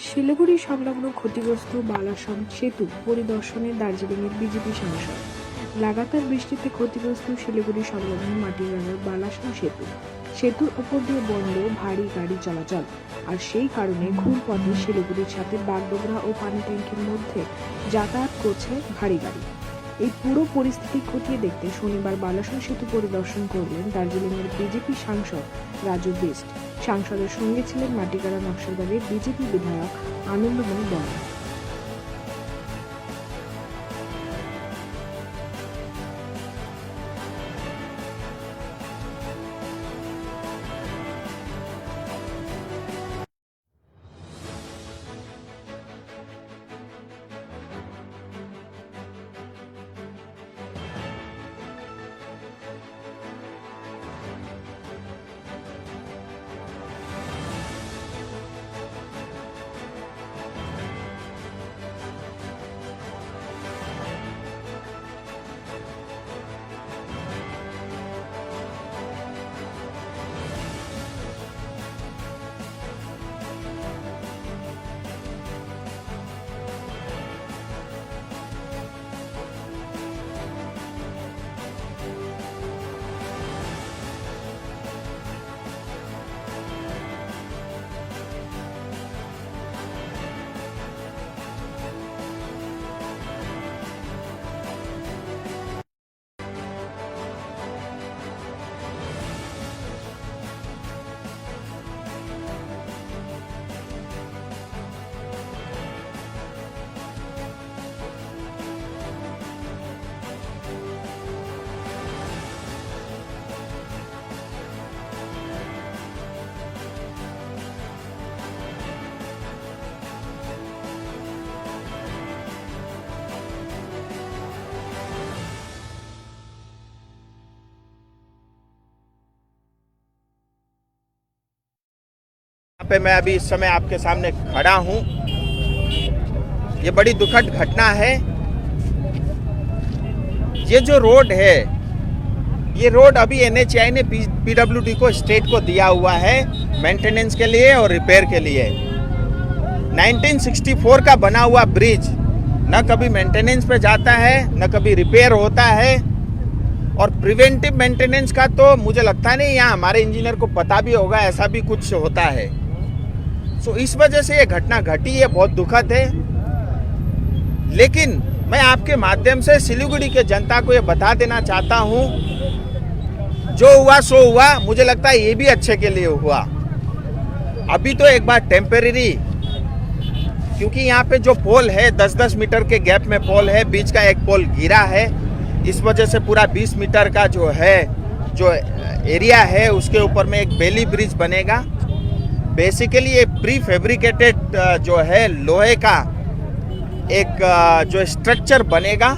শিলিগুড়ি সংলগ্ন ক্ষতিগ্রস্ত বালাসন সেতু পরিদর্শনে দার্জিলিংয়ের বিজেপি সাংসদ। লাগাতার বৃষ্টিতে ক্ষতিগ্রস্ত শিলিগুড়ি সংলগ্ন মাটিরাঙ্গার বালাসন সেতুর উপর দিয়ে বন্ধ ভারী গাড়ি চলাচল। আর সেই কারণে ঘুরপথে শিলিগুড়ির সাথে বাগডোগরা ও পানি ট্যাঙ্কির মধ্যে যাতায়াত করছে ভারী গাড়ি। এই পুরো পরিস্থিতি খতিয়ে দেখতে শনিবার বালাসন সেতু পরিদর্শন করলেন দার্জিলিংয়ের বিজেপি সাংসদ রাজু বিস্ট। সাংসদের সঙ্গে ছিলেন মাটিগাড়া নকশালবাড়ির বিজেপি বিধায়ক আনন্দমণি বর্মা। यहाँ पे मैं अभी इस समय आपके सामने खड़ा हूँ। ये बड़ी दुखद घटना है। ये जो रोड है, ये रोड अभी एनएचएआई ने पीडब्ल्यूडी को स्टेट को दिया हुआ है मेंटेनेंस के लिए और रिपेयर के लिए। 1964 का बना हुआ ब्रिज न कभी मेंटेनेंस पे जाता है न कभी रिपेयर होता है। और प्रिवेंटिव मेंटेनेंस का तो मुझे लगता नहीं यहाँ हमारे इंजीनियर को पता भी होगा, ऐसा भी कुछ होता है। सो इस वजह से ये घटना घटी है, बहुत दुखद है। लेकिन मैं आपके माध्यम से सिलीगुड़ी के जनता को ये बता देना चाहता हूँ, जो हुआ सो हुआ। मुझे लगता है ये भी अच्छे के लिए हुआ। अभी तो एक बार टेम्परेरी, क्योंकि यहाँ पे जो पोल है 10-10 मीटर के गैप में पोल है, बीच का एक पोल गिरा है। इस वजह से पूरा 20 मीटर का जो है जो एरिया है उसके ऊपर में एक बेली ब्रिज बनेगा। बेसिकली ये प्री फैब्रिकेटेड जो है लोहे का एक जो स्ट्रक्चर बनेगा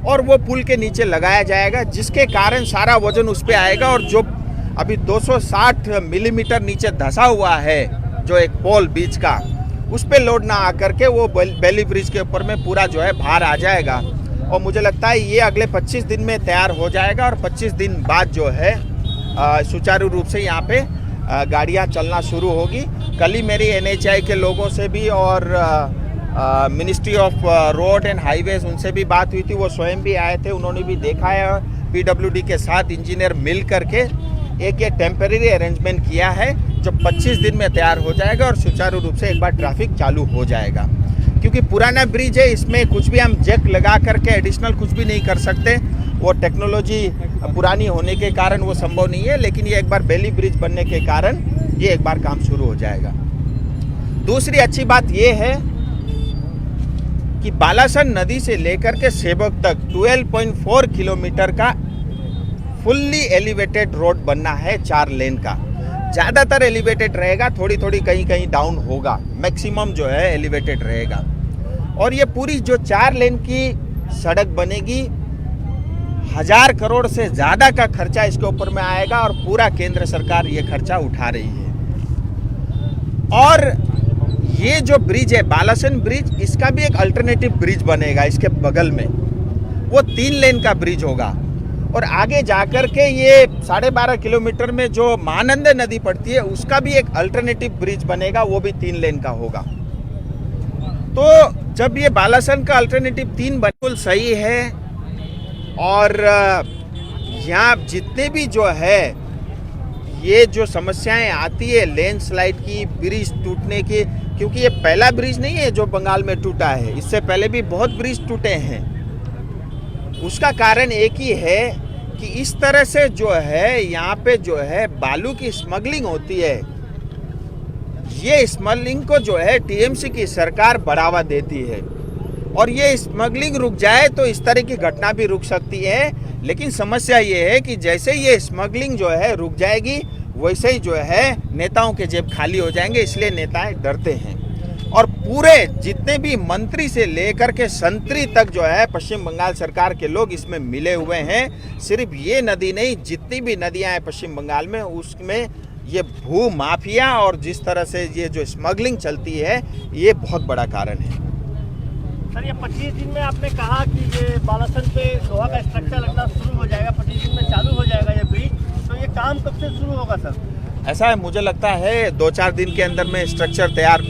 और वो पुल के नीचे लगाया जाएगा, जिसके कारण सारा वजन उस पर आएगा। और जो अभी 260 मिलीमीटर नीचे धंसा हुआ है जो एक पोल बीच का, उस पर लोड ना आकर के वो बेली ब्रिज के ऊपर में पूरा जो है भार आ जाएगा। और मुझे लगता है ये अगले 25 दिन में तैयार हो जाएगा और 25 दिन बाद जो है सुचारू रूप से यहाँ पे गाड़ियाँ चलना शुरू होगी। कल ही मेरी एनएचएआई के लोगों से भी और ministry of road and highways उनसे भी बात हुई थी। वो स्वयं भी आए थे, उन्होंने भी देखा है। पीडब्ल्यूडी के साथ इंजीनियर मिल करके एक ये टेम्परेरी अरेंजमेंट किया है जो 25 दिन में तैयार हो जाएगा और सुचारू रूप से एक बार ट्रैफिक चालू हो जाएगा। क्योंकि पुराना ब्रिज है, इसमें कुछ भी हम जैक लगा करके एडिशनल कुछ भी नहीं कर सकते। वो टेक्नोलॉजी पुरानी होने के कारण वो संभव नहीं है। लेकिन ये एक बार बेली ब्रिज बनने के कारण ये एक बार काम शुरू हो जाएगा। दूसरी अच्छी बात ये है कि बालासन नदी से लेकर के सेवक तक 12.4 किलोमीटर का फुल्ली एलिवेटेड रोड बनना है, 4 लेन का। ज़्यादातर एलिवेटेड रहेगा, थोड़ी थोड़ी कहीं कहीं डाउन होगा, मैक्सिमम जो है एलिवेटेड रहेगा। और ये पूरी जो 4 लेन की सड़क बनेगी, 1000 करोड़ से ज़्यादा का खर्चा इसके ऊपर में आएगा और पूरा केंद्र सरकार ये खर्चा उठा रही है। और ये जो ब्रिज है बालासन ब्रिज, इसका भी एक अल्टरनेटिव ब्रिज बनेगा इसके बगल में। वो 3 लेन का ब्रिज होगा और आगे जाकर के ये 12.5 किलोमीटर में जो महानंदा नदी पड़ती है उसका भी एक अल्टरनेटिव ब्रिज बनेगा, वो भी 3 लेन का होगा। तो जब ये बालासन का अल्टरनेटिव 3 बिल्कुल सही है और यहाँ जितने भी जो है ये जो समस्याएं आती है लैंडस्लाइड की, ब्रिज टूटने की, क्योंकि ये पहला ब्रिज नहीं है जो बंगाल में टूटा है, इससे पहले भी बहुत ब्रिज टूटे हैं। उसका कारण एक ही है कि इस तरह से जो है यहाँ पे जो है बालू की स्मगलिंग होती है। ये स्मगलिंग को जो है टीएमसी की सरकार बढ़ावा देती है और ये स्मगलिंग रुक जाए तो इस तरह की घटना भी रुक सकती है। लेकिन समस्या ये है कि जैसे ये स्मगलिंग जो है रुक जाएगी वैसे ही जो है नेताओं के जेब खाली हो जाएंगे, इसलिए नेता डरते हैं। और पूरे जितने भी मंत्री से लेकर के संतरी तक जो है पश्चिम बंगाल सरकार के लोग इसमें मिले हुए हैं। सिर्फ ये नदी नहीं, जितनी भी नदियां हैं पश्चिम बंगाल में उसमें ये भू माफिया और जिस तरह से ये जो स्मगलिंग चलती है ये बहुत बड़ा कारण है। सर, ये 25 दिन में आपने कहा कि ये बालासन पे लोहा का स्ट्रक्चर लगना शुरू हो जाएगा, 25 दिन में चालू हो जाएगा ये ब्रिज, तो ये काम कब से शुरू होगा सर? ऐसा है, मुझे लगता है 2-4 दिन के अंदर में स्ट्रक्चर तैयार,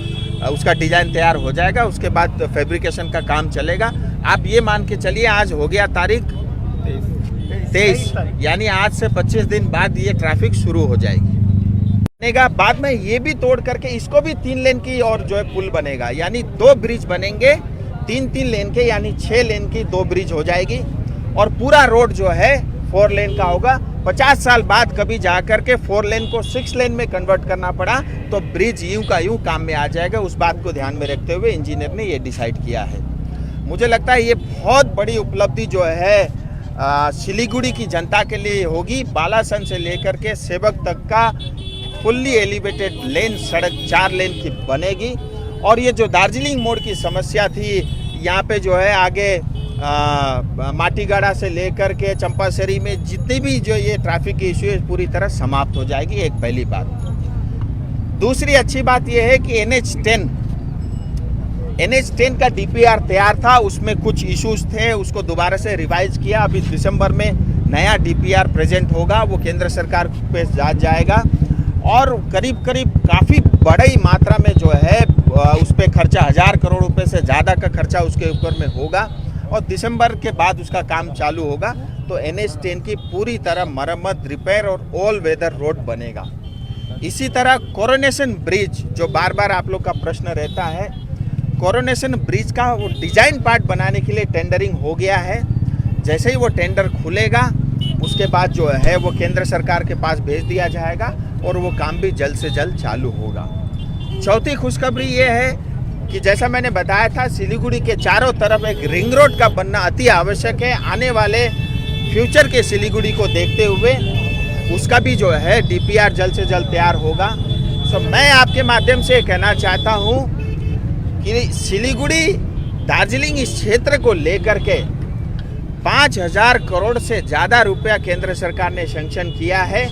उसका डिजाइन तैयार हो जाएगा। उसके बाद फैब्रिकेशन का काम चलेगा। आप ये मान के चलिए आज हो गया तारीख 23, यानी आज से 25 दिन बाद ये ट्रैफिक शुरू हो जाएगी। बनेगा बाद में ये भी तोड़ करके इसको भी 3 लेन की और जो है पुल बनेगा, यानी 2 ब्रिज बनेंगे 3-3 लेन के, यानी 6 लेन की 2 ब्रिज हो जाएगी और पूरा रोड जो है 4 लेन का होगा। 50 साल बाद कभी जाकर के 4 लेन को 6 लेन में कन्वर्ट करना पड़ा तो ब्रिज यूं का यूं काम में आ जाएगा। उस बात को ध्यान में रखते हुए इंजीनियर ने ये डिसाइड किया है। मुझे लगता है ये बहुत बड़ी उपलब्धि जो है सिलीगुड़ी की जनता के लिए होगी। बालासन से लेकर के सेवक तक का फुल्ली एलिवेटेड लेन सड़क 4 लेन की बनेगी। और ये जो दार्जिलिंग मोड़ की समस्या थी, यहाँ पे जो है आगे माटीगाड़ा से लेकर के चंपासरी में जितनी भी जो ये ट्रैफिक की इश्यू है पूरी तरह समाप्त हो जाएगी। एक पहली बात। दूसरी अच्छी बात ये है कि NH10 का DPR तैयार था, उसमें कुछ इश्यूज थे, उसको दोबारा से रिवाइज किया। अभी दिसंबर में नया DPR प्रेजेंट होगा, वो केंद्र सरकार पे जाएगा और करीब करीब काफ़ी बड़ी मात्रा में जो है उस पर खर्चा 1000 करोड़ रुपए से ज़्यादा का खर्चा उसके ऊपर में होगा और दिसंबर के बाद उसका काम चालू होगा। तो NH10 की पूरी तरह मरम्मत, रिपेयर और ऑल वेदर रोड बनेगा। इसी तरह कोरोनेशन ब्रिज जो बार बार आप लोग का प्रश्न रहता है, कोरोनेशन ब्रिज का वो डिजाइन पार्ट बनाने के लिए टेंडरिंग हो गया है। जैसे ही वो टेंडर खुलेगा उसके बाद जो है वो केंद्र सरकार के पास भेज दिया जाएगा और वो काम भी जल्द से जल्द चालू होगा। चौथी खुशखबरी ये है कि जैसा मैंने बताया था सिलीगुड़ी के चारों तरफ एक रिंग रोड का बनना अति आवश्यक है। आने वाले फ्यूचर के सिलीगुड़ी को देखते हुए उसका भी जो है DPR जल्द से जल्द तैयार होगा। सो मैं आपके माध्यम से कहना चाहता हूँ कि सिलीगुड़ी दार्जिलिंग इस क्षेत्र को लेकर के 5000 करोड़ से ज़्यादा रुपया केंद्र सरकार ने सैंक्शन किया है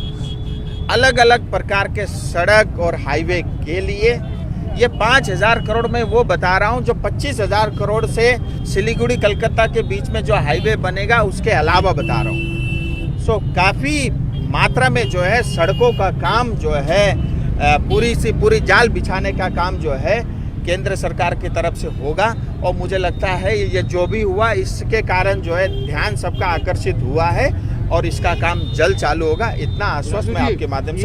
अलग अलग प्रकार के सड़क और हाईवे के लिए। ये 5000 करोड़ में वो बता रहा हूँ जो 25000 करोड़ से सिलीगुड़ी कलकत्ता के बीच में जो हाईवे बनेगा उसके अलावा बता रहा हूँ। सो काफ़ी मात्रा में जो है सड़कों का काम जो है पूरी से पूरी जाल बिछाने का काम जो है केंद्र सरकार की तरफ से होगा। और मुझे लगता है ये जो भी हुआ इसके कारण जो है ध्यान सबका आकर्षित हुआ है और इसका काम जल्द चालू होगा। इतना आश्वस्त मैं आपके माध्यम से